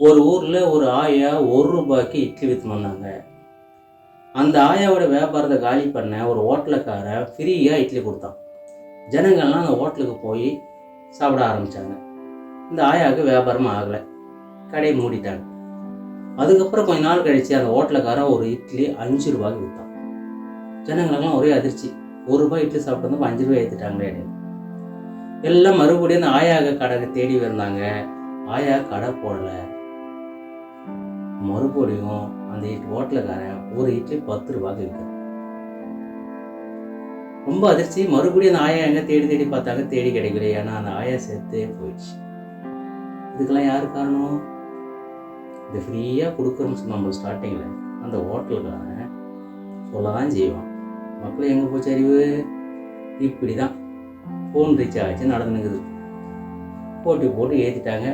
ஒரு ஊரில் ஒரு ஆயா ₹1 இட்லி விற்றுன்னு வந்தாங்க. அந்த ஆயாவோட வியாபாரத்தை காலி பண்ண ஒரு ஹோட்டலுக்காரன் ஃப்ரீயாக இட்லி கொடுத்தான். ஜனங்கள்லாம் அந்த ஹோட்டலுக்கு போய் சாப்பிட ஆரம்பித்தாங்க. இந்த ஆயாவுக்கு வியாபாரம் ஆகலை, கடையை மூடிட்டாங்க. அதுக்கப்புறம் கொஞ்ச நாள் கழித்து அந்த ஹோட்டலுக்காரன் ஒரு இட்லி ₹5 விற்றான். ஜனங்களுக்கெல்லாம் ஒரே அதிர்ச்சி, ₹1 இட்லி சாப்பிட்டு வந்து ₹5 ஏற்றிட்டாங்களே. எல்லாம் மறுபடியும் அந்த ஆயாக கடை தேடி வந்தாங்க. ஆயா கடை போடலை. மறுபடியும் அந்த ஹோட்டலுக்காரன் ஒரு இட்லி ₹10 விற்கிறான். ரொம்ப அதிர்ச்சி. மறுபடியும் அந்த ஆயா எங்க தேடி பார்த்தாங்க, தேடி கிடைக்கல. ஏன்னா அந்த ஆயா செத்தே போயிடுச்சு. இதுக்கெல்லாம் யாரு காரணம்? இது ஃப்ரீயாக கொடுக்குறோம்னு சொன்ன ஸ்டார்டிங்கில் அந்த ஹோட்டலுக்காரன் சொல்லதான் செய்வான். மக்கள் எங்கே போச்சு அறிவு? இப்படி தான் ஃபோன் ரீச் ஆகிடுச்சு நடந்துங்குது. போட்டு ஏற்றிட்டாங்க.